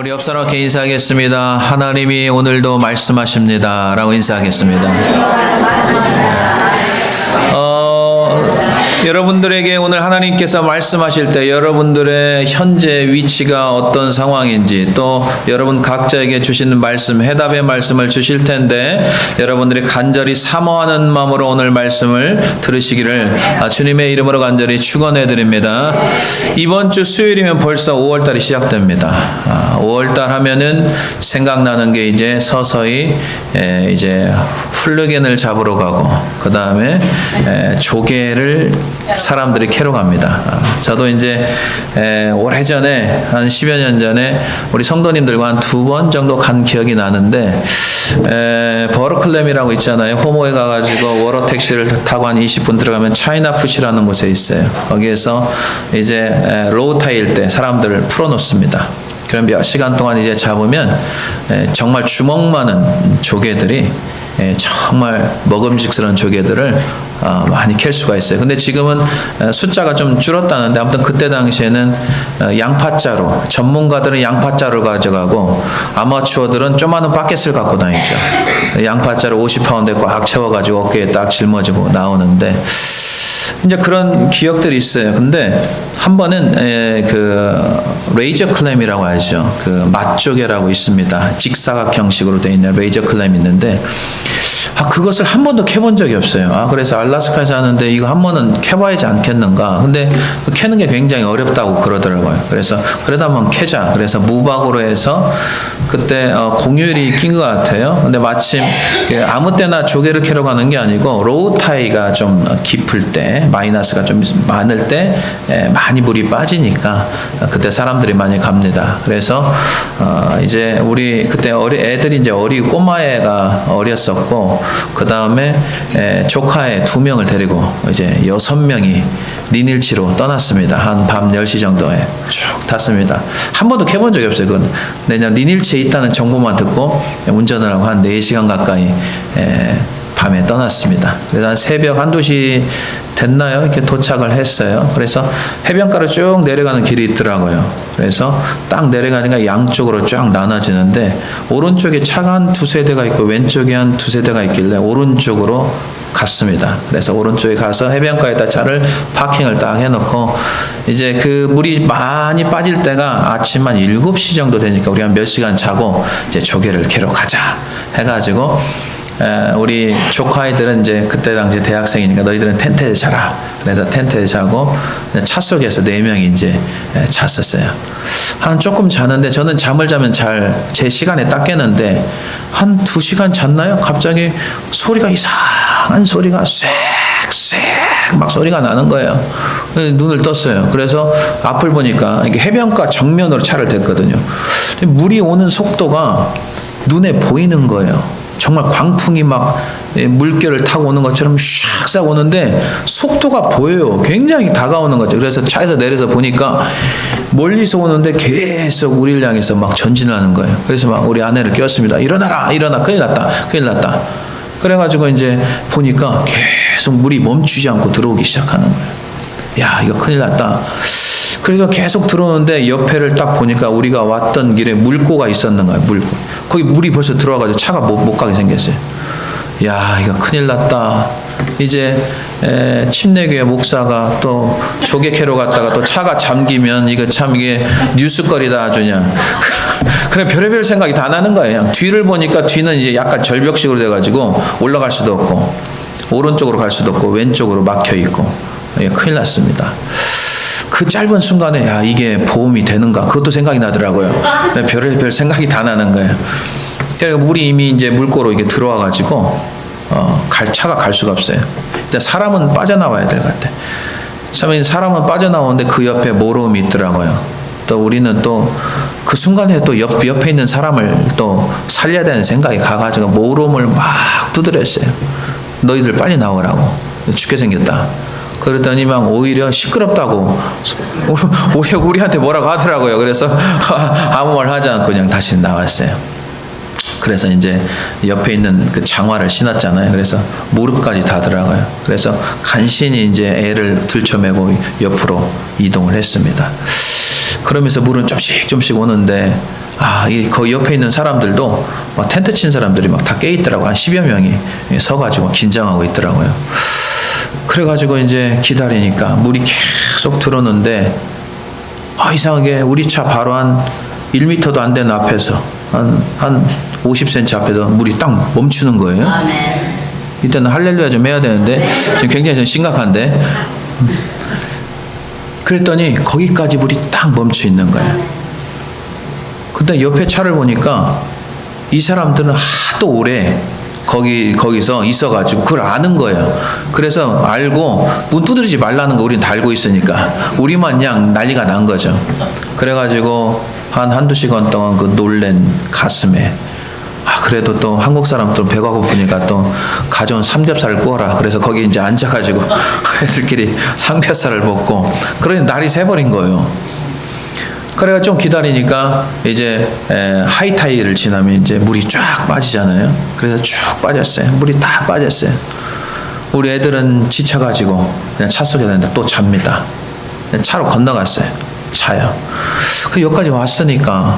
우리 옆 사람께 인사하겠습니다. 하나님이 오늘도 말씀하십니다. 라고 인사하겠습니다. 여러분들에게 오늘 하나님께서 말씀하실 때 여러분들의 현재 위치가 어떤 상황인지 또 여러분 각자에게 주시는 말씀, 해답의 말씀을 주실 텐데 여러분들이 간절히 사모하는 마음으로 오늘 말씀을 들으시기를 주님의 이름으로 간절히 축원해 드립니다. 이번 주 수요일이면 벌써 5월달이 시작됩니다. 5월달 하면은 생각나는 게 이제 서서히 이제 플루겐을 잡으러 가고 그 다음에 조개를 사람들이 캐러 갑니다. 저도 이제 오래전에 한 10여 년 전에 우리 성도님들과 한 2번 정도 간 기억이 나는데 버르클렘이라고 있잖아요. 호모에 가가지고 워러 택시를 타고 한 20분 들어가면 차이나푸시라는 곳에 있어요. 거기에서 이제 로우 타일 때 사람들을 풀어놓습니다. 그럼 몇 시간 동안 이제 잡으면 정말 주먹 많은 조개들이 정말 먹음직스러운 조개들을 많이 캘 수가 있어요. 근데 지금은 숫자가 좀 줄었다는데 아무튼 그때 당시에는 양파자루, 전문가들은 양파자루를 가져가고 아마추어들은 조그마한 바켓을 갖고 다니죠. 양파자루 50파운드에 꽉 채워가지고 어깨에 딱 짊어지고 나오는데 이제 그런 기억들이 있어요. 근데 한 번은 그 레이저 클램이라고 하죠. 그 맛조개라고 있습니다. 직사각 형식으로 되어 있는 레이저 클램이 있는데 그것을 한 번도 캐본 적이 없어요. 그래서 알라스카에 사는데 이거 한 번은 캐봐야지 않겠는가. 근데 캐는 게 굉장히 어렵다고 그러더라고요. 그래서 그래도 한번 캐자. 그래서 무박으로 해서 그때 공휴일이 낀 것 같아요. 근데 마침 아무 때나 조개를 캐러 가는 게 아니고 로우 타이가 좀 깊을 때, 마이너스가 좀 많을 때 많이 물이 빠지니까 그때 사람들이 많이 갑니다. 그래서 이제 우리 그때 애들이 이제 꼬마애가 어렸었고 그 다음에 조카애 2명을 데리고 이제 6명이 니닐치로 떠났습니다. 한 밤 10시 정도에 쭉 탔습니다. 한 번도 캐본 적이 없어요. 그건 그냥 니닐치에 있다는 정보만 듣고 운전을 하고 한 4시간 가까이 밤에 떠났습니다. 그래서 한 새벽 1-2시 됐나요? 이렇게 도착을 했어요. 그래서 해변가로 쭉 내려가는 길이 있더라고요. 그래서 딱 내려가니까 양쪽으로 쫙 나눠지는데 오른쪽에 차가 한 2-3대가 있고 왼쪽에 한 2-3대가 있길래 오른쪽으로 갔습니다. 그래서 오른쪽에 가서 해변가에다 차를 파킹을 딱 해놓고 이제 그 물이 많이 빠질 때가 아침 한 7시 정도 되니까 우리 한 몇 시간 자고 이제 조개를 캐러 가자 해가지고 우리 조카 아이들은 이제 그때 당시 대학생이니까 너희들은 텐트에 자라. 그래서 텐트에 자고 차 속에서 4명이 이제 잤었어요. 한 조금 자는데 저는 잠을 자면 제 시간에 딱 깨는데 한 2시간 잤나요? 갑자기 소리가 이상한 소리가 쏵쏵 막 소리가 나는 거예요. 눈을 떴어요. 그래서 앞을 보니까 이게 해변가 정면으로 차를 댔거든요. 물이 오는 속도가 눈에 보이는 거예요. 정말 광풍이 막 물결을 타고 오는 것처럼 샥 오는데 속도가 보여요. 굉장히 다가오는 거죠. 그래서 차에서 내려서 보니까 멀리서 오는데 계속 우리를 향해서 막 전진하는 거예요. 그래서 막 우리 아내를 깨웠습니다. 일어나라, 일어나, 큰일 났다, 큰일 났다. 그래가지고 이제 보니까 계속 물이 멈추지 않고 들어오기 시작하는 거예요. 야, 이거 큰일 났다. 그래서 계속 들어오는데 옆에를 딱 보니까 우리가 왔던 길에 물고가 있었는 거예요. 물고. 거기 물이 벌써 들어와가지고 차가 못 가게 생겼어요. 야, 이거 큰일 났다. 이제 침례교회 목사가 또 조개 캐러 갔다가 또 차가 잠기면 이거 참 이게 뉴스거리다 아주 그냥. 그래 별의별 생각이 다 나는 거예요. 그냥 뒤를 보니까 뒤는 이제 약간 절벽식으로 돼가지고 올라갈 수도 없고 오른쪽으로 갈 수도 없고 왼쪽으로 막혀 있고 큰일 났습니다. 그 짧은 순간에 야 이게 보험이 되는가 그것도 생각이 나더라고요. 별의별 생각이 다 나는 거예요. 그러니까 물이 이미 이제 물고로 이게 들어와가지고 차가 갈 수가 없어요. 일단 사람은 빠져나와야 될 것 같아. 참 사람은 빠져나오는데 그 옆에 모름이 있더라고요. 또 우리는 또 그 순간에 또 옆에 있는 사람을 또 살려야 되는 생각이 가가지고 모름을 막 두드렸어요. 너희들 빨리 나오라고 죽게 생겼다. 그러더니 막 오히려 시끄럽다고 우리한테 뭐라고 하더라고요. 그래서 아무 말 하지 않고 그냥 다시 나왔어요. 그래서 이제 옆에 있는 그 장화를 신었잖아요. 그래서 무릎까지 닿더라고요. 그래서 간신히 이제 애를 들쳐매고 옆으로 이동을 했습니다. 그러면서 물은 좀씩 오는데 그 옆에 있는 사람들도 막 텐트 친 사람들이 막 다 깨 있더라고. 한 10여 명이 서가지고 긴장하고 있더라고요. 그래가지고 이제 기다리니까 물이 계속 들어오는데, 이상하게 우리 차 바로 한 1m도 안 되는 앞에서 한 50cm 앞에서 물이 딱 멈추는 거예요. 이때는 할렐루야 좀 해야 되는데 지금 굉장히 좀 심각한데, 그랬더니 거기까지 물이 딱 멈춰 있는 거예요. 근데 옆에 차를 보니까 이 사람들은 하도 오래 거기서 있어가지고 그걸 아는 거예요. 그래서 알고 문 두드리지 말라는 거 우리는 다 알고 있으니까 우리만 그냥 난리가 난 거죠. 그래가지고 한두 시간 동안 그 놀란 가슴에, 그래도 또 한국 사람들은 배가 고프니까 또 가져온 삼겹살을 구워라. 그래서 거기 이제 앉아가지고 애들끼리 삼겹살을 먹고, 그러니 날이 새버린 거예요. 그래가 좀 기다리니까 이제 하이타이를 지나면 이제 물이 쫙 빠지잖아요. 그래서 쭉 빠졌어요. 물이 다 빠졌어요. 우리 애들은 지쳐가지고 그냥 차 속에 있는데 또 잡니다. 차로 건너갔어요. 차요. 그 여기까지 왔으니까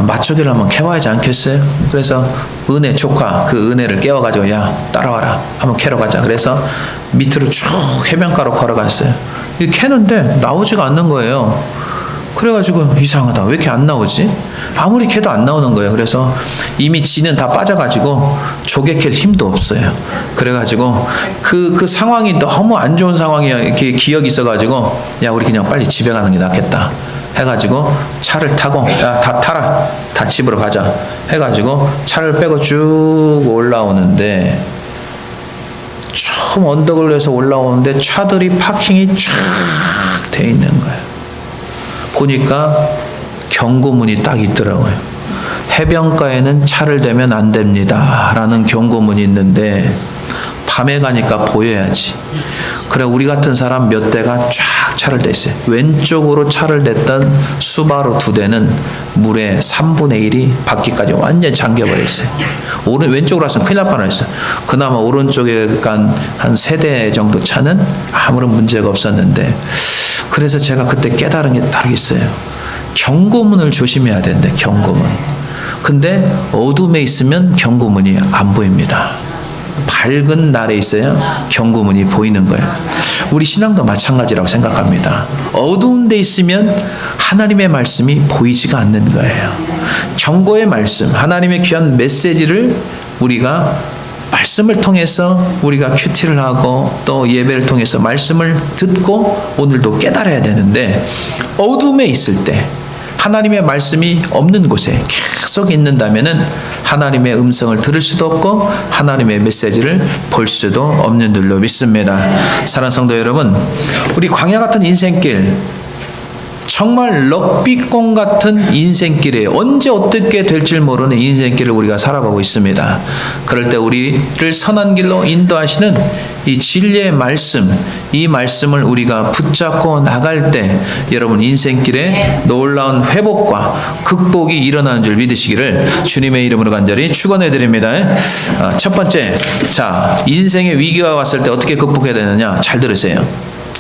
맛조개를 한번 캐와야지 않겠어요? 그래서 은혜 조카, 그 은혜를 깨워가지고, 야 따라와라, 한번 캐러 가자. 그래서 밑으로 쭉 해변가로 걸어갔어요. 캐는데 나오지가 않는 거예요. 그래가지고 이상하다, 왜 이렇게 안 나오지? 아무리 캐도 안 나오는 거예요. 그래서 이미 지는 다 빠져가지고 조개 캘 힘도 없어요. 그래가지고 그 상황이 너무 안 좋은 상황이야. 이렇게 기억이 있어가지고, 야 우리 그냥 빨리 집에 가는 게 낫겠다 해가지고 차를 타고, 야 다 타라, 다 집으로 가자 해가지고 차를 빼고 쭉 올라오는데, 처음 언덕을 해서 올라오는데 차들이 파킹이 쫙 돼 있는 거예요. 보니까 경고문이 딱 있더라고요. 해변가에는 차를 대면 안 됩니다 라는 경고문이 있는데, 밤에 가니까 보여야지. 그래 우리 같은 사람 몇 대가 쫙 차를 댔어요. 왼쪽으로 차를 댔던 수바루 2대는 물의 3분의 1이 바퀴까지 완전히 잠겨버렸어요. 왼쪽으로 왔으면 큰일 날 뻔했어요. 그나마 오른쪽에 간 한 3대 정도 차는 아무런 문제가 없었는데, 그래서 제가 그때 깨달은 게 딱 있어요. 경고문을 조심해야 되는데, 경고문. 근데 어둠에 있으면 경고문이 안 보입니다. 밝은 날에 있어야 경고문이 보이는 거예요. 우리 신앙도 마찬가지라고 생각합니다. 어두운 데 있으면 하나님의 말씀이 보이지가 않는 거예요. 경고의 말씀, 하나님의 귀한 메시지를 우리가 말씀을 통해서 우리가 큐티를 하고 또 예배를 통해서 말씀을 듣고 오늘도 깨달아야 되는데, 어둠에 있을 때 하나님의 말씀이 없는 곳에 계속 있는다면은 하나님의 음성을 들을 수도 없고 하나님의 메시지를 볼 수도 없는 줄로 믿습니다. 사랑하는 성도 여러분, 우리 광야 같은 인생길, 정말 럭비공 같은 인생길에 언제 어떻게 될지 모르는 인생길을 우리가 살아가고 있습니다. 그럴 때 우리를 선한 길로 인도하시는 이 진리의 말씀, 이 말씀을 우리가 붙잡고 나갈 때 여러분 인생길에 놀라운 회복과 극복이 일어나는 줄 믿으시기를 주님의 이름으로 간절히 축원해 드립니다. 첫 번째, 자, 인생의 위기가 왔을 때 어떻게 극복해야 되느냐, 잘 들으세요.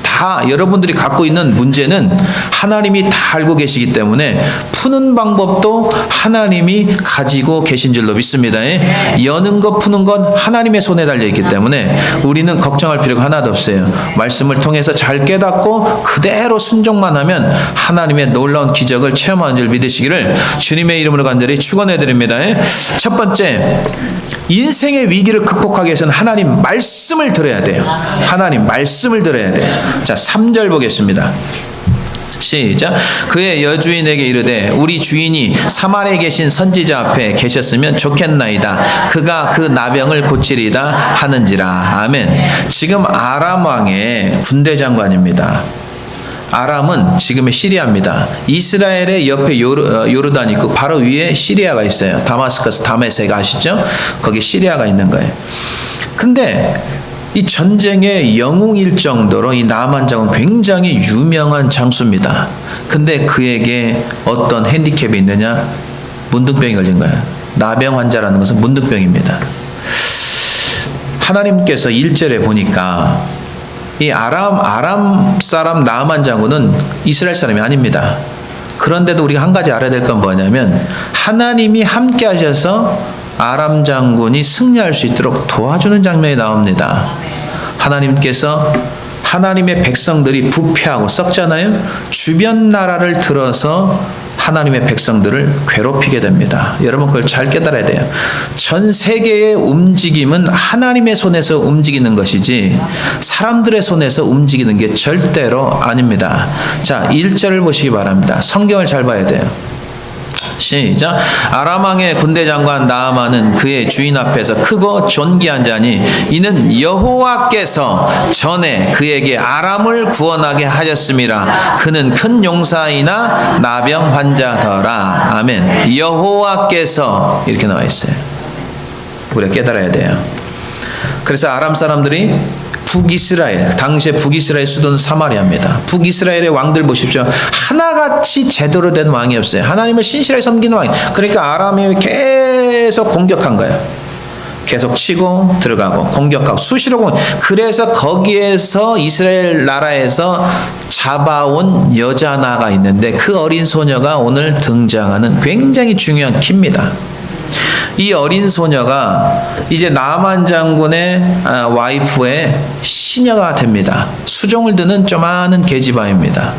다 여러분들이 갖고 있는 문제는 하나님이 다 알고 계시기 때문에 푸는 방법도 하나님이 가지고 계신 줄로 믿습니다. 여는 것 푸는 건 하나님의 손에 달려있기 때문에 우리는 걱정할 필요가 하나도 없어요. 말씀을 통해서 잘 깨닫고 그대로 순종만 하면 하나님의 놀라운 기적을 체험하는 줄 믿으시기를 주님의 이름으로 간절히 축원해 드립니다. 첫 번째, 인생의 위기를 극복하기 위해서는 하나님 말씀을 들어야 돼요. 하나님 말씀을 들어야 돼요. 자, 3절 보겠습니다. 시작. 그의 여주인에게 이르되 우리 주인이 사마리아에 계신 선지자 앞에 계셨으면 좋겠나이다. 그가 그 나병을 고치리다 하는지라. 아멘. 지금 아람 왕의 군대 장관입니다. 아람은 지금의 시리아입니다. 이스라엘의 옆에 요르단이 있고 바로 위에 시리아가 있어요. 다마스커스, 다메섹 아시죠? 거기 시리아가 있는 거예요. 근데 이 전쟁의 영웅일 정도로 이 나만 장은 굉장히 유명한 장수입니다. 근데 그에게 어떤 핸디캡이 있느냐? 문둥병이 걸린 거예요. 나병 환자라는 것은 문둥병입니다. 하나님께서 1절에 보니까 이 아람 사람 나만 장군은 이스라엘 사람이 아닙니다. 그런데도 우리가 한 가지 알아야 될 건 뭐냐면 하나님이 함께 하셔서 아람 장군이 승리할 수 있도록 도와주는 장면이 나옵니다. 하나님께서 하나님의 백성들이 부패하고 썩잖아요. 주변 나라를 들어서 하나님의 백성들을 괴롭히게 됩니다. 여러분 그걸 잘 깨달아야 돼요. 전 세계의 움직임은 하나님의 손에서 움직이는 것이지 사람들의 손에서 움직이는 게 절대로 아닙니다. 자, 1절을 보시기 바랍니다. 성경을 잘 봐야 돼요. 시작. 아람 왕의 군대 장관 나아만은 그의 주인 앞에서 크고 존귀한 자니 이는 여호와께서 전에 그에게 아람을 구원하게 하셨음이라. 그는 큰 용사이나 나병 환자더라. 아멘. 여호와께서 이렇게 나와 있어요. 우리가 깨달아야 돼요. 그래서 아람 사람들이 북이스라엘, 당시에 북이스라엘 수도는 사마리아입니다. 북이스라엘의 왕들 보십시오. 하나같이 제대로 된 왕이 없어요. 하나님을 신실하게 섬기는 왕이. 그러니까 아람이 계속 공격한 거예요. 계속 치고 들어가고 공격하고 수시로 공격. 그래서 거기에서 이스라엘 나라에서 잡아온 여자 하나가 있는데 그 어린 소녀가 오늘 등장하는 굉장히 중요한 키입니다. 이 어린 소녀가 이제 나아만 장군의 와이프의 시녀가 됩니다. 수종을 드는 조그마한 계집아입니다.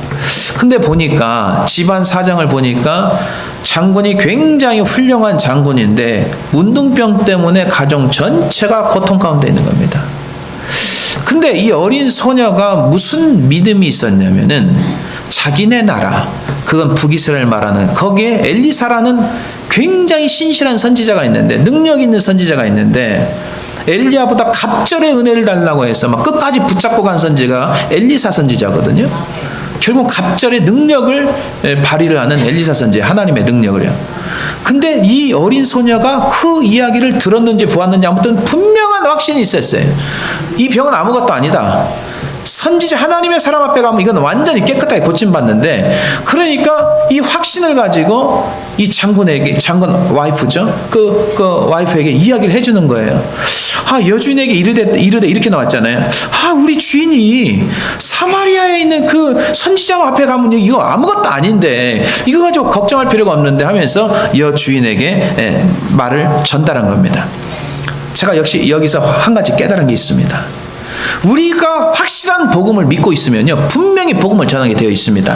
근데 보니까 집안 사정을 보니까 장군이 굉장히 훌륭한 장군인데 문둥병 때문에 가정 전체가 고통 가운데 있는 겁니다. 근데 이 어린 소녀가 무슨 믿음이 있었냐면은 자기네 나라, 그건 북이스라엘 말하는 거기에 엘리사라는 굉장히 신실한 선지자가 있는데 능력 있는 선지자가 있는데 엘리야보다 갑절의 은혜를 달라고 해서 막 끝까지 붙잡고 간 선지가 엘리사 선지자거든요. 결국 갑절의 능력을 발휘를 하는 엘리사 선지, 하나님의 능력을요. 근데 이 어린 소녀가 그 이야기를 들었는지 보았는지 아무튼 분명한 확신이 있었어요. 이 병은 아무것도 아니다. 선지자 하나님의 사람 앞에 가면 이건 완전히 깨끗하게 고침받는데, 그러니까 이 확신을 가지고 이 장군에게, 장군 와이프죠, 그 와이프에게 이야기를 해주는 거예요. 여주인에게 이르되 이렇게 나왔잖아요. 우리 주인이 사마리아에 있는 그 선지자 앞에 가면 이거 아무것도 아닌데 이거 가지고 걱정할 필요가 없는데 하면서 여주인에게 말을 전달한 겁니다. 제가 역시 여기서 한 가지 깨달은 게 있습니다. 우리가 확실한 복음을 믿고 있으면요, 분명히 복음을 전하게 되어 있습니다.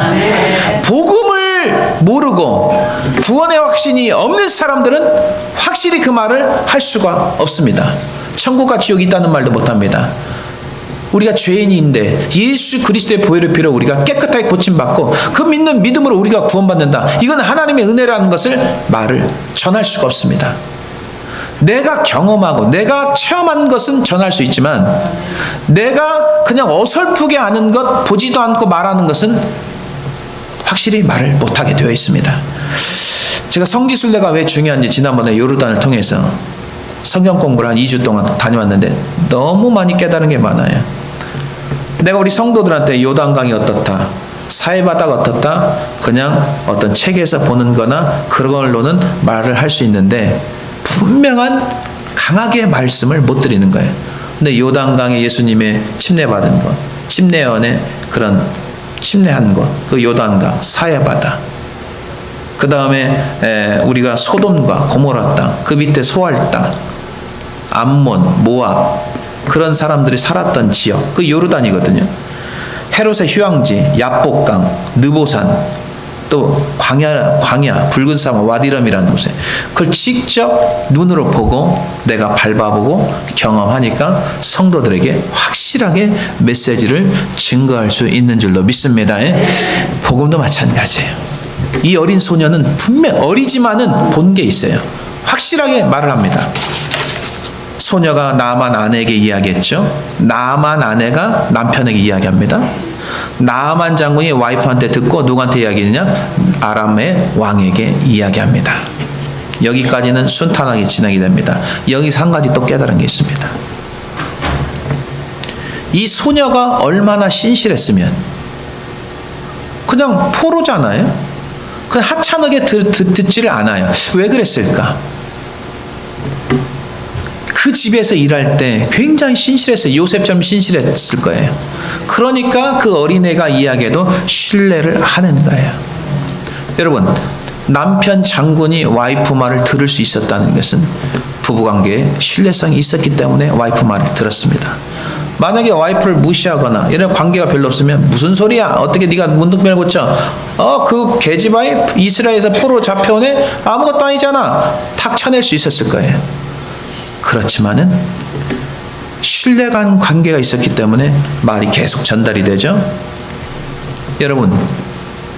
복음을 모르고 구원의 확신이 없는 사람들은 확실히 그 말을 할 수가 없습니다. 천국과 지옥이 있다는 말도 못합니다. 우리가 죄인인데 예수 그리스도의 보혈의 피로 우리가 깨끗하게 고침받고 그 믿는 믿음으로 우리가 구원받는다, 이건 하나님의 은혜라는 것을 말을 전할 수가 없습니다. 내가 경험하고 내가 체험한 것은 전할 수 있지만 내가 그냥 어설프게 아는 것, 보지도 않고 말하는 것은 확실히 말을 못하게 되어 있습니다. 제가 성지순례가 왜 중요한지 지난번에 요르단을 통해서 성경 공부를 한 2주 동안 다녀왔는데 너무 많이 깨달은 게 많아요. 내가 우리 성도들한테 요단강이 어떻다, 사해바다가 어떻다, 그냥 어떤 책에서 보는 거나 그런 걸로는 말을 할 수 있는데 분명한 강하게 말씀을 못 드리는 거예요. 근데 요단강에 예수님의 침례받은 것, 침례원의 그런 침례한 것, 그 요단강, 사해바다, 그 다음에 우리가 소돔과 고모라 땅, 그 밑에 소알 땅, 암몬, 모압, 그런 사람들이 살았던 지역, 그 요르단이거든요. 헤롯의 휴양지, 야복강, 느보산, 또 광야, 붉은 사막, 와디럼이라는 곳에 그걸 직접 눈으로 보고 내가 밟아보고 경험하니까 성도들에게 확실하게 메시지를 증거할 수 있는 줄로 믿습니다. 복음도 마찬가지예요. 이 어린 소녀는 분명 어리지만은 본 게 있어요. 확실하게 말을 합니다. 소녀가 나아만 아내에게 이야기했죠. 나아만 아내가 남편에게 이야기합니다. 나아만 장군이 와이프한테 듣고 누구한테 이야기했냐? 아람의 왕에게 이야기합니다. 여기까지는 순탄하게 진행이 됩니다. 여기서 한 가지 또 깨달은 게 있습니다. 이 소녀가 얼마나 신실했으면, 그냥 포로잖아요. 그냥 하찮게 듣지를 않아요. 왜 그랬을까? 그 집에서 일할 때 굉장히 신실했어요. 요셉처럼 신실했을 거예요. 그러니까 그 어린애가 이야기해도 신뢰를 하는 거예요. 여러분, 남편 장군이 와이프 말을 들을 수 있었다는 것은 부부관계에 신뢰성이 있었기 때문에 와이프 말을 들었습니다. 만약에 와이프를 무시하거나 이런 관계가 별로 없으면 무슨 소리야? 어떻게 네가 문득별 고쳐? 그 계집아이 이스라엘에서 포로 잡혀오네? 아무것도 아니잖아. 탁 쳐낼 수 있었을 거예요. 그렇지만은 신뢰간 관계가 있었기 때문에 말이 계속 전달이 되죠. 여러분,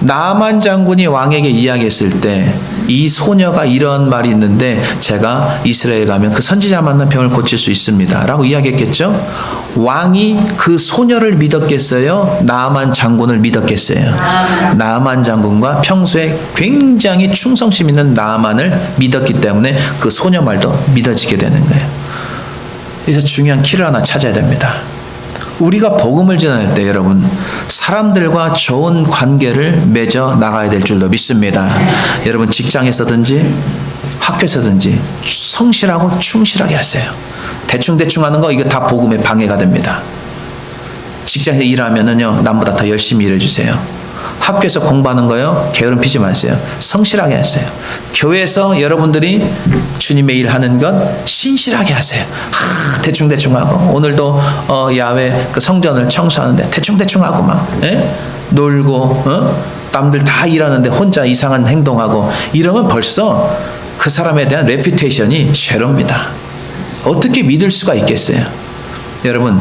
나만 장군이 왕에게 이야기했을 때 이 소녀가 이런 말이 있는데 제가 이스라엘 가면 그 선지자 만나 병을 고칠 수 있습니다 라고 이야기했겠죠. 왕이 그 소녀를 믿었겠어요? 나만 장군을 믿었겠어요? 나만 장군과 평소에 굉장히 충성심 있는 나만을 믿었기 때문에 그 소녀 말도 믿어지게 되는 거예요. 그래서 중요한 키를 하나 찾아야 됩니다. 우리가 복음을 전할 때 여러분, 사람들과 좋은 관계를 맺어 나가야 될 줄로 믿습니다. 여러분, 직장에서든지 학교에서든지 성실하고 충실하게 하세요. 대충대충 하는 거 이거 다 복음의 방해가 됩니다. 직장에서 일하면은요, 남보다 더 열심히 일해주세요. 학교에서 공부하는 거요, 게으름 피지 마세요. 성실하게 하세요. 교회에서 여러분들이 주님의 일 하는 것 신실하게 하세요. 대충대충 하고, 오늘도 야외 그 성전을 청소하는데 대충대충 하고 막 놀고 남들 다 일하는데 혼자 이상한 행동하고 이러면 벌써 그 사람에 대한 레퓨테이션이 제로입니다. 어떻게 믿을 수가 있겠어요? 여러분,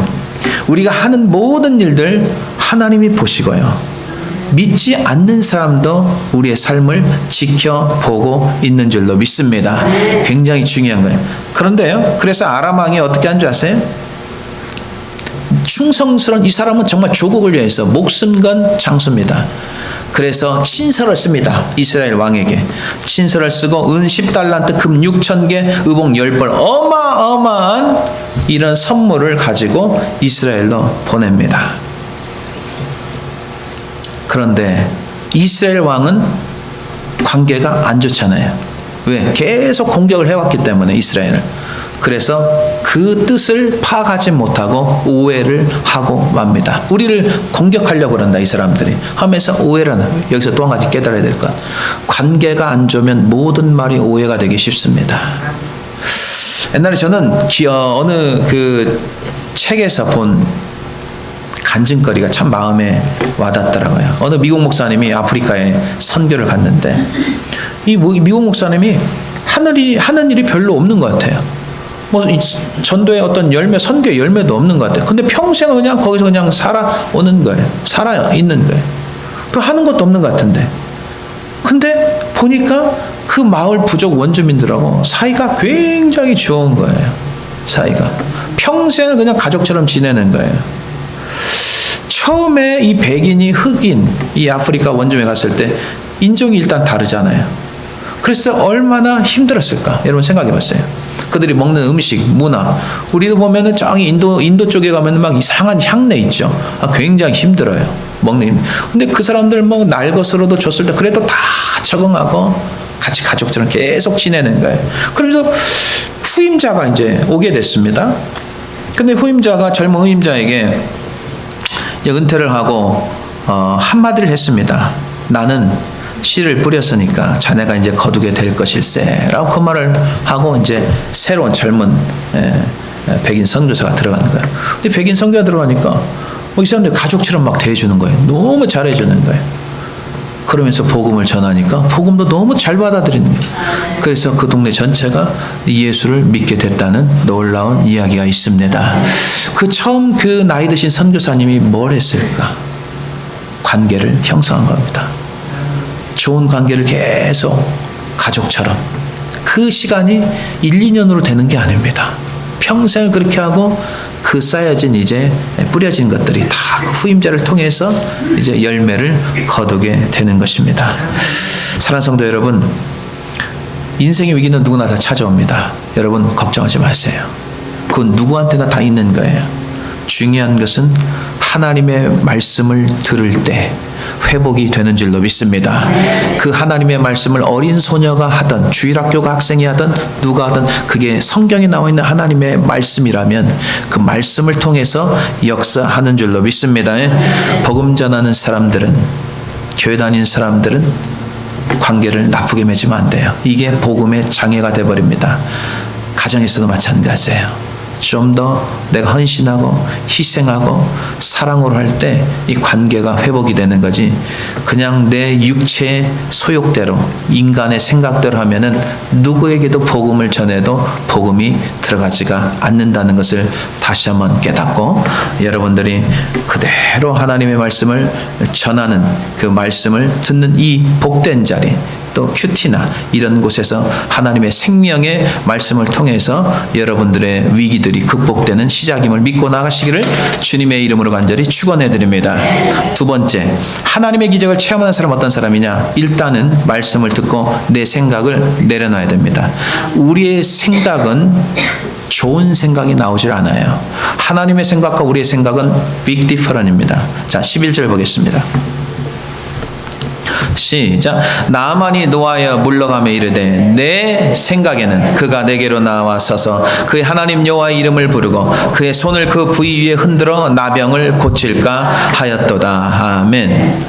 우리가 하는 모든 일들 하나님이 보시고요, 믿지 않는 사람도 우리의 삶을 지켜보고 있는 줄로 믿습니다. 굉장히 중요한 거예요. 그런데요, 그래서 아람 왕이 어떻게 한 줄 아세요? 충성스러운 이 사람은 정말 조국을 위해서 목숨 건 장수입니다. 그래서 친서를 씁니다. 이스라엘 왕에게 친서를 쓰고 은 10달란트, 금 6,000개, 의복 10벌, 어마어마한 이런 선물을 가지고 이스라엘로 보냅니다. 그런데 이스라엘 왕은 관계가 안 좋잖아요. 왜? 계속 공격을 해왔기 때문에 이스라엘을. 그래서 그 뜻을 파악하지 못하고 오해를 하고 맙니다. 우리를 공격하려고 그런다 이 사람들이 하면서 오해를 하는 거예요. 여기서 또 한 가지 깨달아야 될 것, 관계가 안 좋으면 모든 말이 오해가 되기 쉽습니다. 옛날에 저는 어느 그 책에서 본 간증거리가 참 마음에 와닿더라고요. 어느 미국 목사님이 아프리카에 선교를 갔는데 이 미국 목사님이 하는 일이 별로 없는 것 같아요. 뭐 전도의 어떤 열매, 선교의 열매도 없는 것 같아요. 근데 평생 그냥 거기서 그냥 살아오는 거예요. 살아 있는 거예요. 하는 것도 없는 것 같은데. 근데 보니까 그 마을 부족 원주민들하고 사이가 굉장히 좋은 거예요. 사이가. 평생을 그냥 가족처럼 지내는 거예요. 처음에 이 백인이 흑인, 이 아프리카 원주민에 갔을 때 인종이 일단 다르잖아요. 그래서 얼마나 힘들었을까? 여러분 생각해 봤어요. 그들이 먹는 음식, 문화. 우리도 보면은 저기 인도 쪽에 가면 막 이상한 향내 있죠. 굉장히 힘들어요. 먹는. 근데 그 사람들 뭐 날 것으로도 줬을 때 그래도 다 적응하고 같이 가족처럼 계속 지내는 거예요. 그래서 후임자가 이제 오게 됐습니다. 근데 젊은 후임자에게 은퇴를 하고 한마디를 했습니다. 나는 씨를 뿌렸으니까 자네가 이제 거두게 될 것일세 라고 그 말을 하고 이제 새로운 젊은 백인 선교사가 들어가는 거예요. 근데 백인 선교가 들어가니까 이 사람들이 가족처럼 막 대해주는 거예요. 너무 잘해주는 거예요. 그러면서 복음을 전하니까 복음도 너무 잘 받아들이는 거예요. 그래서 그 동네 전체가 예수를 믿게 됐다는 놀라운 이야기가 있습니다. 처음 그 나이 드신 선교사님이 뭘 했을까? 관계를 형성한 겁니다. 좋은 관계를 계속 가족처럼. 그 시간이 1, 2년으로 되는 게 아닙니다. 평생을 그렇게 하고 그 쌓여진 이제 뿌려진 것들이 다 그 후임자를 통해서 이제 열매를 거두게 되는 것입니다. 사랑하는 성도 여러분, 인생의 위기는 누구나 다 찾아옵니다. 여러분 걱정하지 마세요. 그건 누구한테나 다 있는 거예요. 중요한 것은 하나님의 말씀을 들을 때 회복이 되는 줄로 믿습니다. 그 하나님의 말씀을 어린 소녀가 하든 주일학교가 학생이 하든 누가 하든 그게 성경에 나와 있는 하나님의 말씀이라면 그 말씀을 통해서 역사하는 줄로 믿습니다. 복음 전하는 사람들은, 교회 다니는 사람들은 관계를 나쁘게 맺으면 안 돼요. 이게 복음의 장애가 돼버립니다. 가정에서도 마찬가지예요. 좀 더 내가 헌신하고 희생하고 사랑으로 할 때 이 관계가 회복이 되는 거지, 그냥 내 육체의 소욕대로 인간의 생각대로 하면은 누구에게도 복음을 전해도 복음이 들어가지가 않는다는 것을 다시 한번 깨닫고, 여러분들이 그대로 하나님의 말씀을 전하는, 그 말씀을 듣는 이 복된 자리, 또 큐티나 이런 곳에서 하나님의 생명의 말씀을 통해서 여러분들의 위기들이 극복되는 시작임을 믿고 나가시기를 주님의 이름으로 간절히 축원해 드립니다. 두 번째, 하나님의 기적을 체험하는 사람은 어떤 사람이냐? 일단은 말씀을 듣고 내 생각을 내려놔야 됩니다. 우리의 생각은 좋은 생각이 나오질 않아요. 하나님의 생각과 우리의 생각은 빅 디퍼런입니다. 자, 11절 보겠습니다. 시작. 나아만이 노하여 물러가며 이르되 내 생각에는 그가 내게로 나와서서 그의 하나님 여호와의 이름을 부르고 그의 손을 그 부위 위에 흔들어 나병을 고칠까 하였도다. 아멘.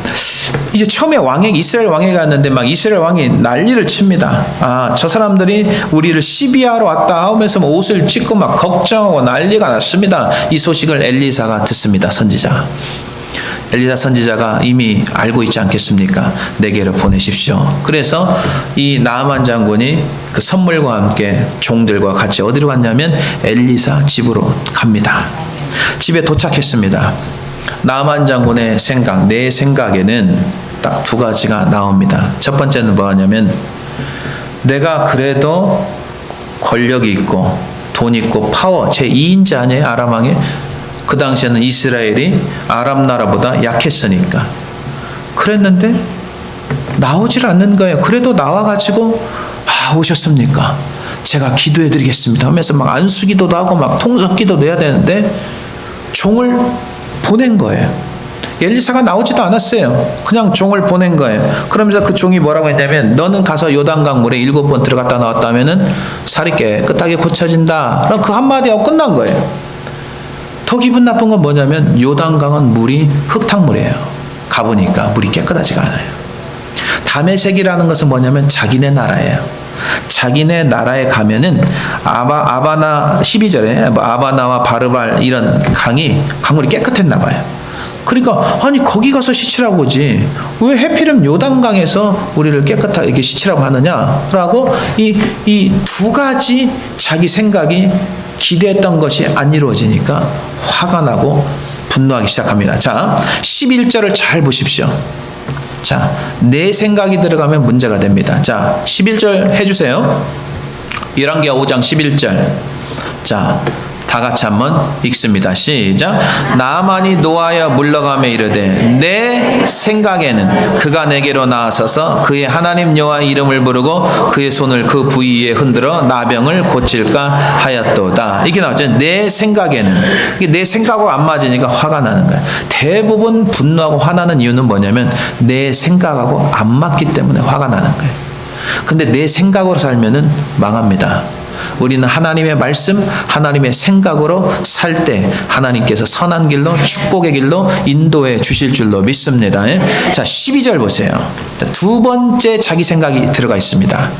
이제 처음에 왕에게, 이스라엘 왕에게 갔는데 막 이스라엘 왕이 난리를 칩니다. 아, 저 사람들이 우리를 시비하러 왔다 하면서 옷을 찢고 막 걱정하고 난리가 났습니다. 이 소식을 엘리사가 듣습니다. 선지자. 엘리사 선지자가 이미 알고 있지 않겠습니까? 내게로 보내십시오. 그래서 이 나아만 장군이 그 선물과 함께 종들과 같이 어디로 갔냐면 엘리사 집으로 갑니다. 집에 도착했습니다. 나아만 장군의 생각, 내 생각에는 딱 두 가지가 나옵니다. 첫 번째는 뭐냐면, 내가 그래도 권력이 있고 돈 있고 파워, 제 2인자 아니에요? 아람 왕에. 그 당시에는 이스라엘이 아람 나라보다 약했으니까. 그랬는데 나오질 않는 거예요. 그래도 나와가지고 오셨습니까? 제가 기도해 드리겠습니다 하면서 막 안수기도도 하고 막 통성기도도 해야 되는데 종을 보낸 거예요. 엘리사가 나오지도 않았어요. 그냥 종을 보낸 거예요. 그러면서 그 종이 뭐라고 했냐면, 너는 가서 요단강 물에 7번 들어갔다 나왔다 하면은 살이 깨끗하게 고쳐진다. 그럼 그 한마디 하고 끝난 거예요. 더 기분 나쁜 건 뭐냐면, 요단강은 물이 흙탕물이에요. 가보니까 물이 깨끗하지가 않아요. 다메섹이라는 것은 뭐냐면 자기네 나라예요. 자기네 나라에 가면은 아바나 12절에 아바나와 바르발 이런 강물이 깨끗했나 봐요. 그러니까 아니 거기 가서 씻으라고 하지 왜 해필이면 요단강에서 우리를 깨끗하게 이렇게 씻으라고 하느냐라고 이 두 가지 자기 생각이 기대했던 것이 안 이루어지니까 화가 나고 분노하기 시작합니다. 자, 11절을 잘 보십시오. 자, 내 생각이 들어가면 문제가 됩니다. 자, 11절 해주세요. 열왕기하 5장 11절. 자, 다 같이 한번 읽습니다. 시작. 나아만이 노하여 물러가며 이르되 내 생각에는 그가 내게로 나아서서 그의 하나님 여호와의 이름을 부르고 그의 손을 그 부위 위에 흔들어 나병을 고칠까 하였도다. 이게 나왔죠. 내 생각에는. 이게 내 생각하고 안 맞으니까 화가 나는 거예요. 대부분 분노하고 화나는 이유는 뭐냐면 내 생각하고 안 맞기 때문에 화가 나는 거예요. 근데 내 생각으로 살면은 망합니다. 우리는 하나님의 말씀, 하나님의 생각으로 살 때 하나님께서 선한 길로, 축복의 길로 인도해 주실 줄로 믿습니다. 자, 12절 보세요. 자, 두 번째 자기 생각이 들어가 있습니다.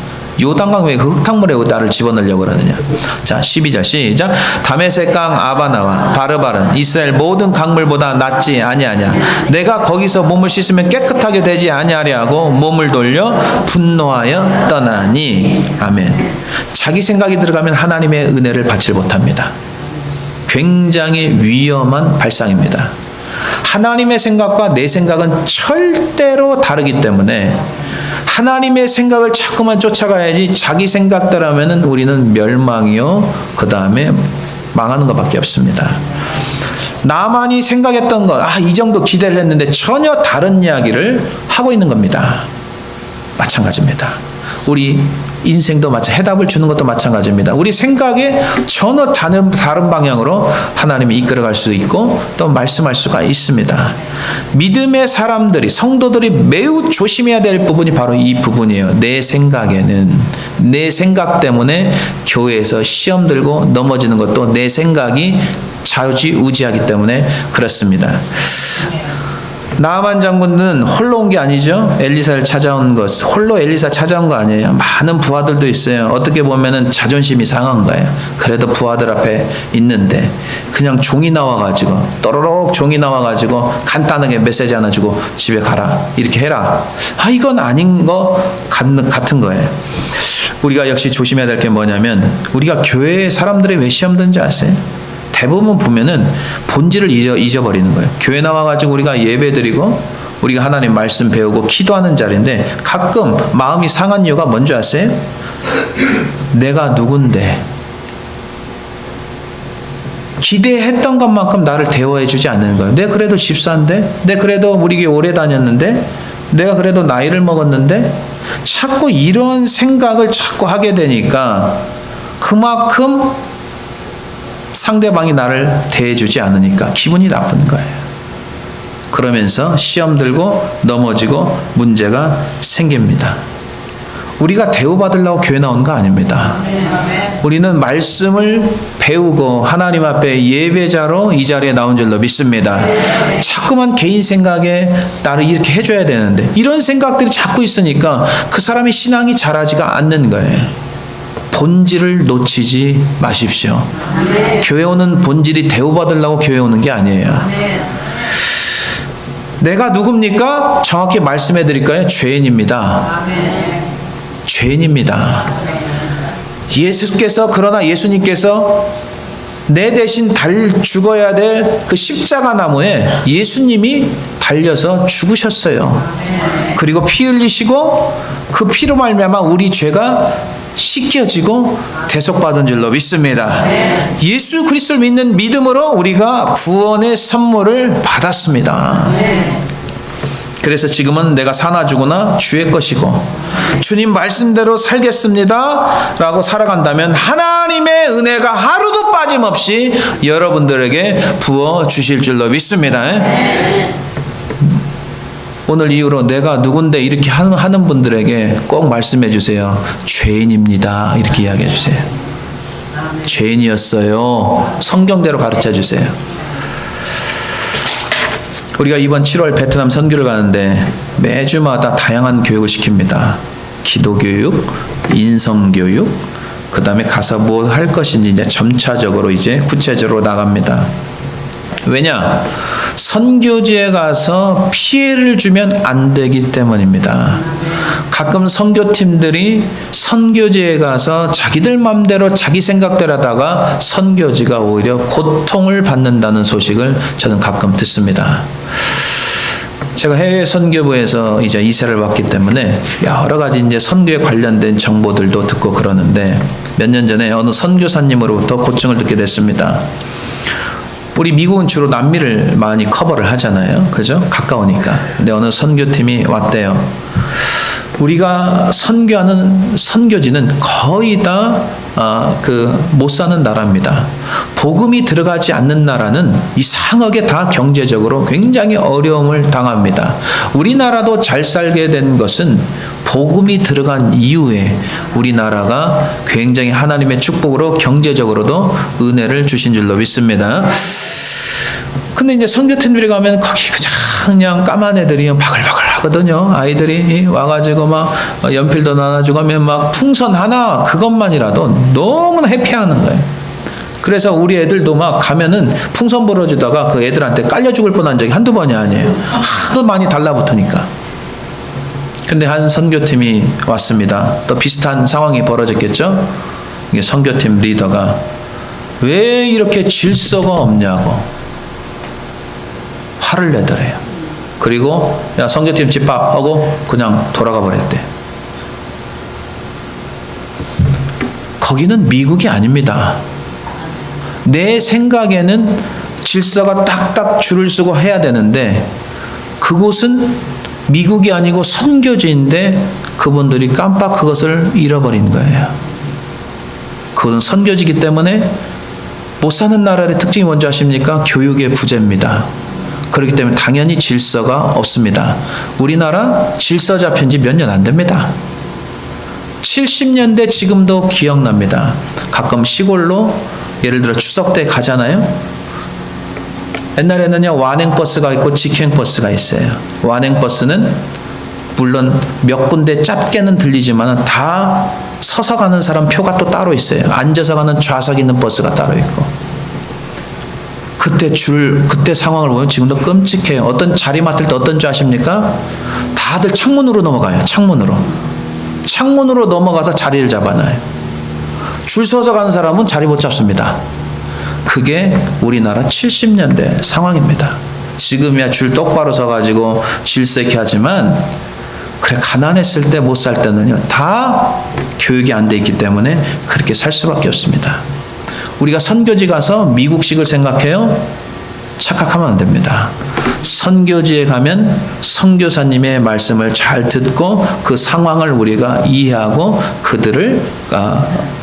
요단강 왜 그 흙탕물에 나를 집어넣으려고 그러느냐. 자, 12절 시작. 다메섹강 아바나와 바르발은 이스라엘 모든 강물보다 낫지 아니하냐. 내가 거기서 몸을 씻으면 깨끗하게 되지 아니하려 하고 몸을 돌려 분노하여 떠나니. 아멘. 자기 생각이 들어가면 하나님의 은혜를 받지 못합니다. 굉장히 위험한 발상입니다. 하나님의 생각과 내 생각은 절대로 다르기 때문에 하나님의 생각을 자꾸만 쫓아가야지 자기 생각대로 하면은 우리는 멸망이요, 그 다음에 망하는 것밖에 없습니다. 나만이 생각했던 것, 이 정도 기대를 했는데 전혀 다른 이야기를 하고 있는 겁니다. 마찬가지입니다. 우리 인생도 해답을 주는 것도 마찬가지입니다. 우리 생각에 전혀 다른 방향으로 하나님이 이끌어갈 수 있고 또 말씀할 수가 있습니다. 믿음의 사람들이, 성도들이 매우 조심해야 될 부분이 바로 이 부분이에요. 내 생각에는, 내 생각 때문에 교회에서 시험 들고 넘어지는 것도 내 생각이 좌지우지하기 때문에 그렇습니다. 나아만 장군은 홀로 온 게 아니죠. 엘리사를 찾아온 것. 홀로 엘리사 찾아온 거 아니에요. 많은 부하들도 있어요. 어떻게 보면은 자존심이 상한 거예요. 그래도 부하들 앞에 있는데 그냥 종이 나와가지고 또로록 종이 나와가지고 간단하게 메시지 하나 주고 집에 가라. 이렇게 해라. 이건 아닌 거 같은 거예요. 우리가 역시 조심해야 될 게 뭐냐면 우리가 교회에 사람들이 왜 시험 드는지 아세요? 대부분 보면은 본질을 잊어버리는 거예요. 교회 나와가지고 우리가 예배드리고 우리가 하나님 말씀 배우고 기도하는 자리인데 가끔 마음이 상한 이유가 뭔지 아세요? 내가 누군데 기대했던 것만큼 나를 대우해 주지 않는 거예요. 내가 그래도 집사인데, 내가 그래도 우리 교회 오래 다녔는데, 내가 그래도 나이를 먹었는데 자꾸 이런 생각을 자꾸 하게 되니까 그만큼 상대방이 나를 대해주지 않으니까 기분이 나쁜 거예요. 그러면서 시험 들고 넘어지고 문제가 생깁니다. 우리가 대우받으려고 교회 나온 거 아닙니다. 우리는 말씀을 배우고 하나님 앞에 예배자로 이 자리에 나온 줄로 믿습니다. 자꾸만 개인 생각에 나를 이렇게 해줘야 되는데 이런 생각들이 자꾸 있으니까 그 사람의 신앙이 자라지가 않는 거예요. 본질을 놓치지 마십시오. 교회 오는 본질이 대우받으려고 교회 오는 게 아니에요. 내가 누굽니까? 정확히 말씀해 드릴까요? 죄인입니다. 죄인입니다. 그러나 예수님께서 내 대신 죽어야 될 그 십자가 나무에 예수님이 달려서 죽으셨어요. 그리고 피 흘리시고 그 피로 말미암아 우리 죄가 씻겨지고 대속받은 줄로 믿습니다. 예수 그리스도를 믿는 믿음으로 우리가 구원의 선물을 받았습니다. 그래서 지금은 내가 사나 죽으나 주의 것이고 주님 말씀대로 살겠습니다 라고 살아간다면 하나님의 은혜가 하루도 빠짐없이 여러분들에게 부어주실 줄로 믿습니다. 오늘 이후로 내가 누군데 이렇게 하는 분들에게 꼭 말씀해 주세요. 죄인입니다. 이렇게 이야기해 주세요. 죄인이었어요. 성경대로 가르쳐 주세요. 우리가 이번 7월 베트남 선교를 가는데 매주마다 다양한 교육을 시킵니다. 기도교육, 인성교육, 그 다음에 가서 뭐 할 것인지 이제 점차적으로 이제 구체적으로 나갑니다. 왜냐? 선교지에 가서 피해를 주면 안 되기 때문입니다. 가끔 선교팀들이 선교지에 가서 자기들 맘대로 자기 생각대로 하다가 선교지가 오히려 고통을 받는다는 소식을 저는 가끔 듣습니다. 제가 해외 선교부에서 이제 이세를 왔기 때문에 여러 가지 이제 선교에 관련된 정보들도 듣고 그러는데 몇 년 전에 어느 선교사님으로부터 고증을 듣게 됐습니다. 우리 미국은 주로 남미를 많이 커버를 하잖아요. 그죠? 가까우니까. 근데 어느 선교팀이 왔대요. 우리가 선교하는 선교지는 거의 다 못 사는 나라입니다. 복음이 들어가지 않는 나라는 이상하게 다 경제적으로 굉장히 어려움을 당합니다. 우리나라도 잘 살게 된 것은 복음이 들어간 이후에 우리나라가 굉장히 하나님의 축복으로 경제적으로도 은혜를 주신 줄로 믿습니다. 근데 이제 선교팀들이 가면 거기 그냥 까만 애들이 바글바글 하거든요. 아이들이 와가지고 막 연필도 나눠주고 하면 막 풍선 하나 그것만이라도 너무나 해피하는 거예요. 그래서 우리 애들도 막 가면은 풍선 불어주다가 그 애들한테 깔려 죽을 뻔한 적이 한두 번이 아니에요. 하도 많이 달라붙으니까. 근데 한 선교팀이 왔습니다. 또 비슷한 상황이 벌어졌겠죠? 이게 선교팀 리더가 왜 이렇게 질서가 없냐고 화를 내더래요. 그리고 야 선교팀 집합하고 그냥 돌아가 버렸대. 거기는 미국이 아닙니다. 내 생각에는 질서가 딱딱 줄을 서고 해야 되는데 그곳은 미국이 아니고 선교지인데 그분들이 깜빡 그것을 잃어버린 거예요. 그것은 선교지이기 때문에 못 사는 나라의 특징이 뭔지 아십니까? 교육의 부재입니다. 그렇기 때문에 당연히 질서가 없습니다. 우리나라 질서 잡힌 지 몇 년 안 됩니다. 70년대 지금도 기억납니다. 가끔 시골로 예를 들어 추석 때 가잖아요. 옛날에는요, 완행버스가 있고 직행버스가 있어요. 완행버스는 물론 몇 군데 짧게는 들리지만 다 서서 가는 사람 표가 또 따로 있어요. 앉아서 가는 좌석 있는 버스가 따로 있고. 그때 상황을 보면 지금도 끔찍해요. 어떤 자리 맡을 때 어떤 줄 아십니까? 다들 창문으로 넘어가요. 창문으로 넘어가서 자리를 잡아놔요. 줄 서서 가는 사람은 자리 못 잡습니다. 그게 우리나라 70년대 상황입니다. 지금이야 줄 똑바로 서가지고 질서 있게 하지만, 그래, 가난했을 때 못 살 때는요, 다 교육이 안 돼 있기 때문에 그렇게 살 수밖에 없습니다. 우리가 선교지 가서 미국식을 생각해요? 착각하면 안 됩니다. 선교지에 가면 선교사님의 말씀을 잘 듣고 그 상황을 우리가 이해하고 그들을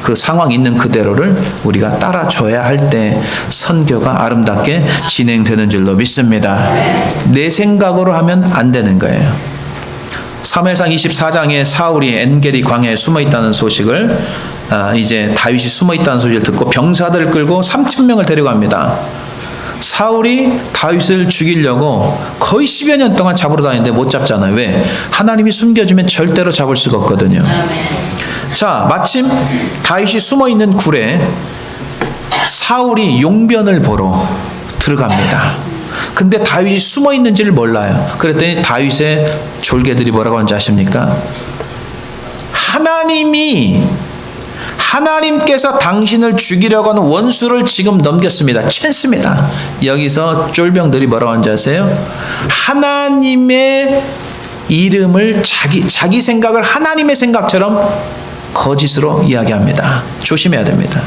그 상황 있는 그대로를 우리가 따라줘야 할 때 선교가 아름답게 진행되는 줄로 믿습니다. 내 생각으로 하면 안 되는 거예요. 사무엘상 24장에 사울이 엔게디 광야에 숨어 있다는 소식을 이제 다윗이 숨어 있다는 소식을 듣고 병사들을 끌고 3,000명을 데려갑니다. 사울이 다윗을 죽이려고 거의 10여 년 동안 잡으러 다니는데 못 잡잖아요. 왜? 하나님이 숨겨주면 절대로 잡을 수가 없거든요. 자, 마침 다윗이 숨어 있는 굴에 사울이 용변을 보러 들어갑니다. 근데 다윗이 숨어 있는지를 몰라요. 그랬더니 다윗의 졸개들이 뭐라고 하는지 아십니까? 하나님께서 당신을 죽이려고 하는 원수를 지금 넘겼습니다. 찬스입니다. 여기서 쫄병들이 뭐라고 하는지 아세요? 하나님의 이름을 자기 생각을 하나님의 생각처럼 거짓으로 이야기합니다. 조심해야 됩니다.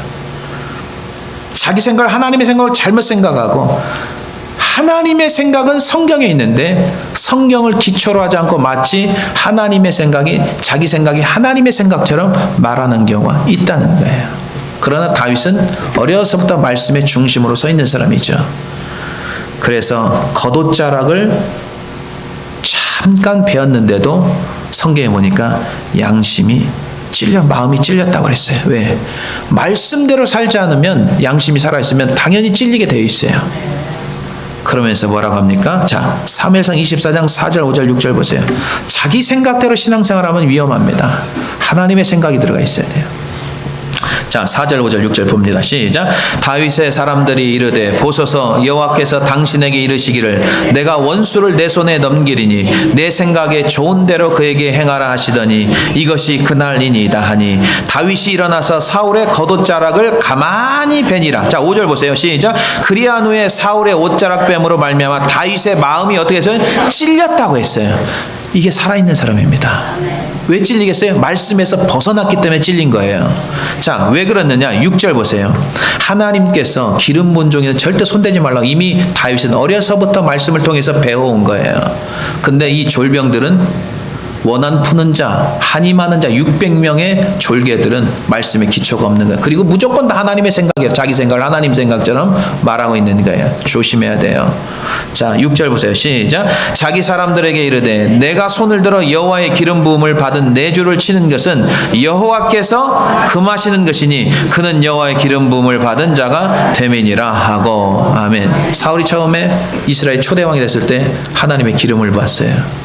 자기 생각을 하나님의 생각을 잘못 생각하고, 하나님의 생각은 성경에 있는데 성경을 기초로 하지 않고 마치 하나님의 생각이 자기 생각이 하나님의 생각처럼 말하는 경우가 있다는 거예요. 그러나 다윗은 어려서부터 말씀의 중심으로 서 있는 사람이죠. 그래서 겉옷자락을 잠깐 베었는데도 성경에 보니까 마음이 찔렸다고 그랬어요. 왜? 말씀대로 살지 않으면, 양심이 살아있으면 당연히 찔리게 되어 있어요. 그러면서 뭐라고 합니까? 자, 사무엘상 24장 4절, 5절, 6절 보세요. 자기 생각대로 신앙생활하면 위험합니다. 하나님의 생각이 들어가 있어야 돼요. 자, 4절, 5절, 6절 봅니다. 시작. 다윗의 사람들이 이르되 보소서, 여호와께서 당신에게 이르시기를 내가 원수를 내 손에 넘기리니 내 생각에 좋은 대로 그에게 행하라 하시더니 이것이 그날이니이다 하니 다윗이 일어나서 사울의 겉옷자락을 가만히 베니라. 자, 5절 보세요. 시작. 그리한 후에 사울의 옷자락 뱀으로 말미암아 다윗의 마음이 어떻게 해서 찔렸다고 했어요. 이게 살아있는 사람입니다. 왜 찔리겠어요? 말씀에서 벗어났기 때문에 찔린 거예요. 자, 왜 그랬느냐? 6절 보세요. 하나님께서 기름 부은 종에는 절대 손대지 말라고 이미 다윗은 어려서부터 말씀을 통해서 배워온 거예요. 근데 이 졸병들은 원한 푸는 자, 한이 많은 자 600명의 졸개들은 말씀에 기초가 없는 거예요. 그리고 무조건 다 하나님의 생각이에요. 자기 생각을 하나님 생각처럼 말하고 있는 거예요. 조심해야 돼요. 자, 6절 보세요. 시작. 자기 사람들에게 이르되 내가 손을 들어 여호와의 기름 부음을 받은 내 주를 치는 것은 여호와께서 금하시는 것이니 그는 여호와의 기름 부음을 받은 자가 되매니라 하고. 아멘. 사울이 처음에 이스라엘 초대왕이 됐을 때 하나님의 기름을 받았어요.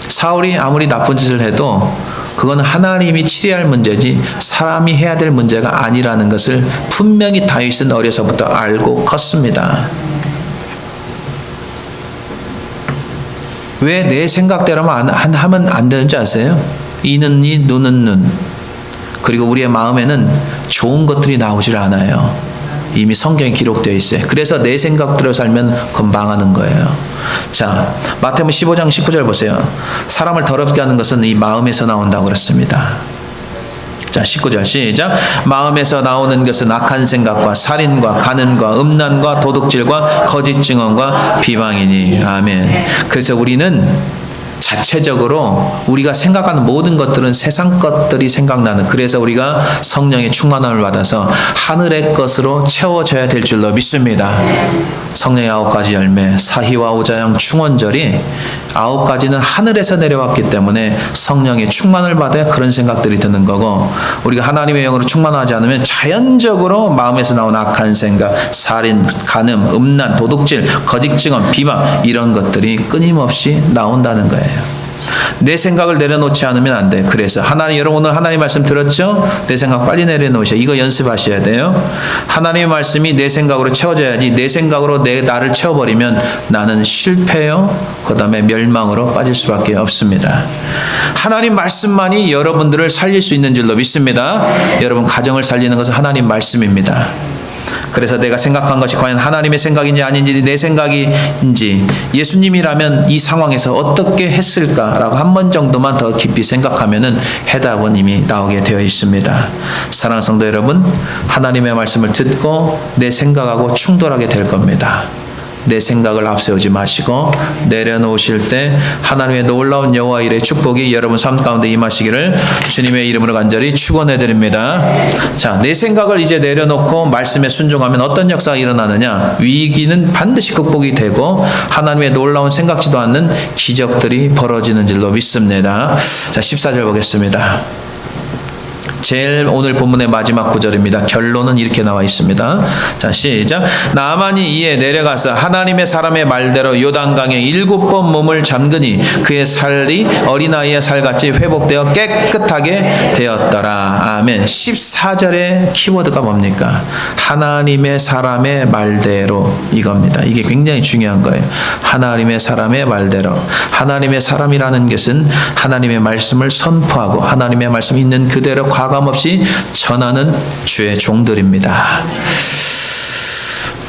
사울이 아무리 나쁜 짓을 해도 그건 하나님이 치료할 문제지 사람이 해야 될 문제가 아니라는 것을 분명히 다윗은 어려서부터 알고 컸습니다. 왜 내 생각대로만 하면 안 되는지 아세요? 이는 이, 눈은 눈. 그리고 우리의 마음에는 좋은 것들이 나오질 않아요. 이미 성경에 기록되어 있어요. 그래서 내 생각대로 살면 그건 망하는 거예요. 자, 마태복음 15장 19절 보세요. 사람을 더럽게 하는 것은 이 마음에서 나온다고 그랬습니다. 자, 19절 시작. 마음에서 나오는 것은 악한 생각과 살인과 간음과 음란과 도둑질과 거짓 증언과 비방이니. 아멘. 그래서 우리는 자체적으로 우리가 생각하는 모든 것들은 세상 것들이 생각나는, 그래서 우리가 성령의 충만함을 받아서 하늘의 것으로 채워져야 될 줄로 믿습니다. 성령의 9가지 열매, 사희와 오자양 충원절이 9가지는 하늘에서 내려왔기 때문에 성령의 충만을 받아야 그런 생각들이 드는 거고, 우리가 하나님의 영으로 충만하지 않으면 자연적으로 마음에서 나온 악한 생각, 살인, 간음, 음란, 도둑질, 거짓 증언, 비방, 이런 것들이 끊임없이 나온다는 거예요. 내 생각을 내려놓지 않으면 안 돼. 그래서 여러분 오늘 하나님 말씀 들었죠? 내 생각 빨리 내려놓으셔. 이거 연습하셔야 돼요. 하나님의 말씀이 내 생각으로 채워져야지, 내 생각으로 나를 채워버리면 나는 실패요, 그 다음에 멸망으로 빠질 수밖에 없습니다. 하나님 말씀만이 여러분들을 살릴 수 있는 줄로 믿습니다. 여러분 가정을 살리는 것은 하나님 말씀입니다. 그래서 내가 생각한 것이 과연 하나님의 생각인지 아닌지, 내 생각인지, 예수님이라면 이 상황에서 어떻게 했을까라고 한 번 정도만 더 깊이 생각하면은 해답은 이미 나오게 되어 있습니다. 사랑하는 성도 여러분, 하나님의 말씀을 듣고 내 생각하고 충돌하게 될 겁니다. 내 생각을 앞세우지 마시고 내려놓으실 때 하나님의 놀라운 여호와 일의 축복이 여러분 삶 가운데 임하시기를 주님의 이름으로 간절히 축원해 드립니다. 자, 내 생각을 이제 내려놓고 말씀에 순종하면 어떤 역사가 일어나느냐? 위기는 반드시 극복이 되고 하나님의 놀라운 생각지도 않는 기적들이 벌어지는 줄로 믿습니다. 자, 14절 보겠습니다. 제일 오늘 본문의 마지막 구절입니다. 결론은 이렇게 나와 있습니다. 자, 시작. 나아만이 이에 내려가서 하나님의 사람의 말대로 요단강에 7번 몸을 잠그니 그의 살이 어린아이의 살같이 회복되어 깨끗하게 되었더라. 아멘. 14절의 키워드가 뭡니까? 하나님의 사람의 말대로, 이겁니다. 이게 굉장히 중요한 거예요. 하나님의 사람의 말대로. 하나님의 사람이라는 것은 하나님의 말씀을 선포하고 하나님의 말씀 있는 그대로 과감없이 전하는 주의 종들입니다.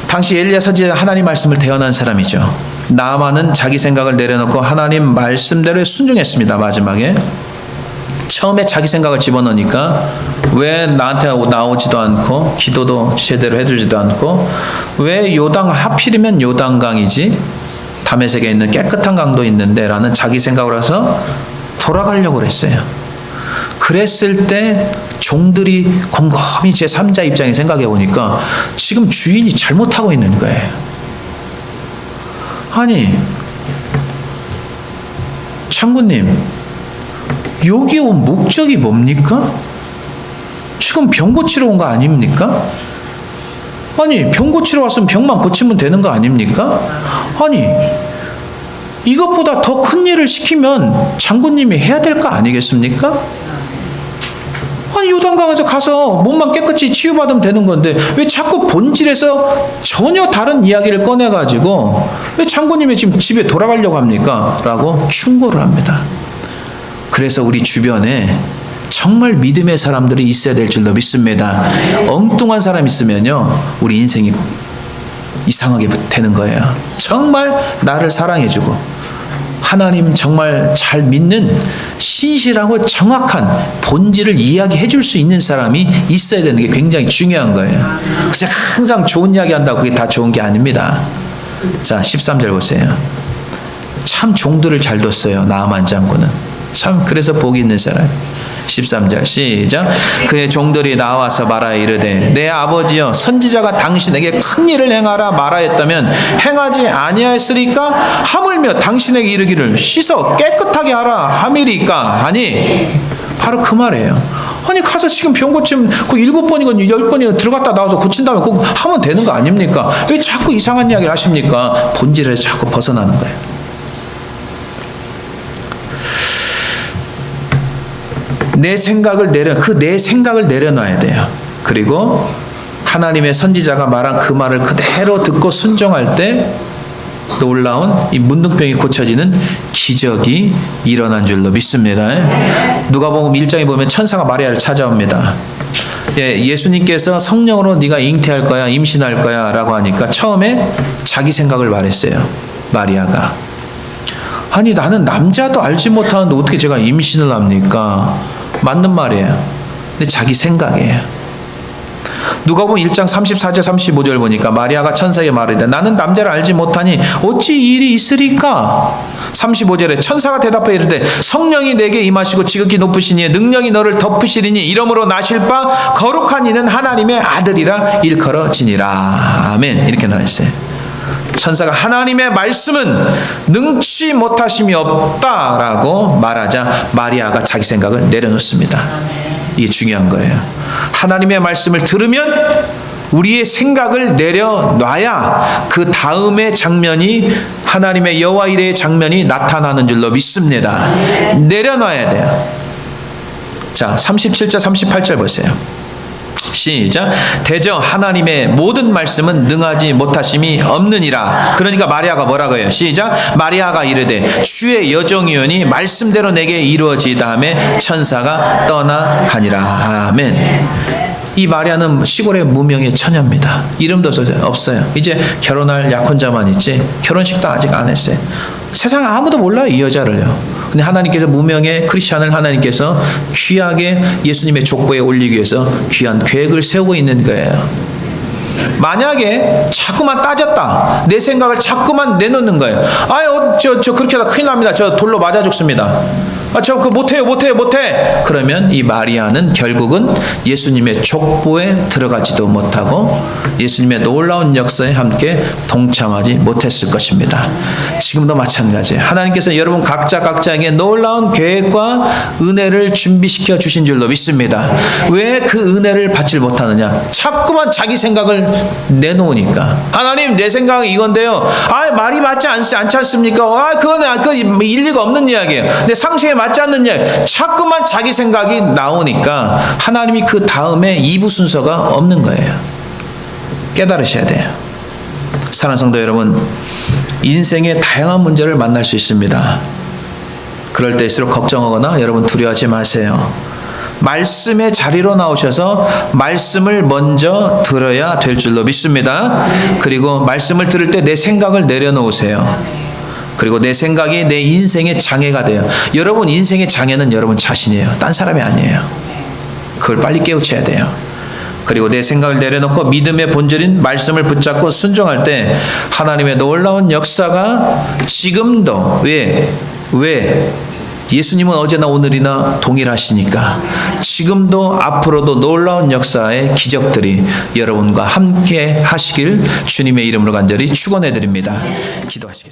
당시 엘리야 선지자는 하나님 말씀을 대언한 사람이죠. 나아만은 자기 생각을 내려놓고 하나님 말씀대로 순종했습니다. 마지막에 처음에 자기 생각을 집어넣으니까 왜 나한테 나오지도 않고 기도도 제대로 해주지도 않고, 왜 요단, 하필이면 요단강이지, 다메섹에 있는 깨끗한 강도 있는데 라는 자기 생각을 해서 돌아가려고 그랬어요. 그랬을 때 종들이 곰곰이 제3자 입장에 생각해 보니까 지금 주인이 잘못하고 있는 거예요. 아니, 장군님, 여기 온 목적이 뭡니까? 지금 병 고치러 온 거 아닙니까? 아니, 병 고치러 왔으면 병만 고치면 되는 거 아닙니까? 아니, 이것보다 더 큰 일을 시키면 장군님이 해야 될 거 아니겠습니까? 아니, 요단강에서 가서 몸만 깨끗이 치유받으면 되는 건데 왜 자꾸 본질에서 전혀 다른 이야기를 꺼내가지고 왜 장군님이 지금 집에 돌아가려고 합니까? 라고 충고를 합니다. 그래서 우리 주변에 정말 믿음의 사람들이 있어야 될 줄로 믿습니다. 엉뚱한 사람 있으면요, 우리 인생이 이상하게 되는 거예요. 정말 나를 사랑해주고 하나님 정말 잘 믿는 신실하고 정확한 본질을 이야기해 줄 수 있는 사람이 있어야 되는 게 굉장히 중요한 거예요. 그냥 항상 좋은 이야기 한다고 그게 다 좋은 게 아닙니다. 자, 13절 보세요. 참 종들을 잘 뒀어요, 나아만 장군은. 참 그래서 복이 있는 사람. 13절 시작. 그의 종들이 나와서 말하여 이르되 내 아버지여, 선지자가 당신에게 큰 일을 행하라 말하였다면 행하지 아니하였으리까? 하물며 당신에게 이르기를 씻어 깨끗하게 하라 함이리까 하니, 바로 그 말이에요. 아니, 가서 지금 병 고치면 그 7번이건 10번이건 들어갔다 나와서 고친 다음에 그거 하면 되는 거 아닙니까? 왜 자꾸 이상한 이야기를 하십니까? 본질에서 자꾸 벗어나는 거예요. 내 생각을 내 생각을 내려놔야 돼요. 그리고 하나님의 선지자가 말한 그 말을 그대로 듣고 순종할 때 놀라운 이 문둥병이 고쳐지는 기적이 일어난 줄로 믿습니다. 누가복음 1장에 보면 천사가 마리아를 찾아옵니다. 예수님께서 성령으로 네가 잉태할 거야, 임신할 거야 라고 하니까 처음에 자기 생각을 말했어요, 마리아가. 아니, 나는 남자도 알지 못하는데 어떻게 제가 임신을 합니까? 맞는 말이에요. 근데 자기 생각이에요. 누가복음 1장 34절 35절 보니까 마리아가 천사에게 말하되 나는 남자를 알지 못하니 어찌 이 일이 있으리까? 35절에 천사가 대답하여 이르되 성령이 내게 임하시고 지극히 높으신 이의 능력이 너를 덮으시리니 이러므로 나실 바 거룩한 이는 하나님의 아들이라 일컬어지니라. 아멘. 이렇게 나와 있어요. 천사가 하나님의 말씀은 능치 못하심이 없다라고 말하자 마리아가 자기 생각을 내려놓습니다. 이게 중요한 거예요. 하나님의 말씀을 들으면 우리의 생각을 내려놔야 그 다음의 장면이 하나님의 여호와 이레의 장면이 나타나는 줄로 믿습니다. 내려놔야 돼요. 자, 37절 38절 보세요. 시작. 대저 하나님의 모든 말씀은 능하지 못하심이 없느니라. 그러니까 마리아가 뭐라고 해요? 시작. 마리아가 이르되 주의 여정이오니 말씀대로 내게 이루어지다 하매 천사가 떠나가니라. 아멘. 이 마리아는 시골의 무명의 처녀입니다. 이름도 없어요. 이제 결혼할 약혼자만 있지 결혼식도 아직 안 했어요. 세상에 아무도 몰라요, 이 여자를요. 근데 하나님께서 무명의 크리스찬을 하나님께서 귀하게 예수님의 족보에 올리기 위해서 귀한 계획을 세우고 있는 거예요. 만약에 자꾸만 따졌다, 내 생각을 자꾸만 내놓는 거예요. 아유, 저 그렇게 하다 큰일 납니다. 저 돌로 맞아 죽습니다. 저 그거 못해요. 그러면 이 마리아는 결국은 예수님의 족보에 들어가지도 못하고 예수님의 놀라운 역사에 함께 동참하지 못했을 것입니다. 지금도 마찬가지예요. 하나님께서 여러분 각자에게 놀라운 계획과 은혜를 준비시켜 주신 줄로 믿습니다. 왜 그 은혜를 받지 못하느냐? 자꾸만 자기 생각을 내놓으니까. 하나님, 내 생각은 이건데요. 말이 맞지 않지 않습니까? 그건 일리가 없는 이야기예요. 내 상식에 맞지 않는 이야기. 자꾸만 자기 생각이 나오니까 하나님이 그 다음에 2부 순서가 없는 거예요. 깨달으셔야 돼요. 사랑하는 성도 여러분, 인생의 다양한 문제를 만날 수 있습니다. 그럴 때일수록 걱정하거나 여러분 두려워하지 마세요. 말씀의 자리로 나오셔서 말씀을 먼저 들어야 될 줄로 믿습니다. 그리고 말씀을 들을 때 내 생각을 내려놓으세요. 그리고 내 생각이 내 인생의 장애가 돼요. 여러분 인생의 장애는 여러분 자신이에요. 딴 사람이 아니에요. 그걸 빨리 깨우쳐야 돼요. 그리고 내 생각을 내려놓고 믿음의 본질인 말씀을 붙잡고 순종할 때 하나님의 놀라운 역사가 지금도 왜 예수님은 어제나 오늘이나 동일하시니까 지금도 앞으로도 놀라운 역사의 기적들이 여러분과 함께 하시길 주님의 이름으로 간절히 축원해 드립니다. 기도하시겠습니다.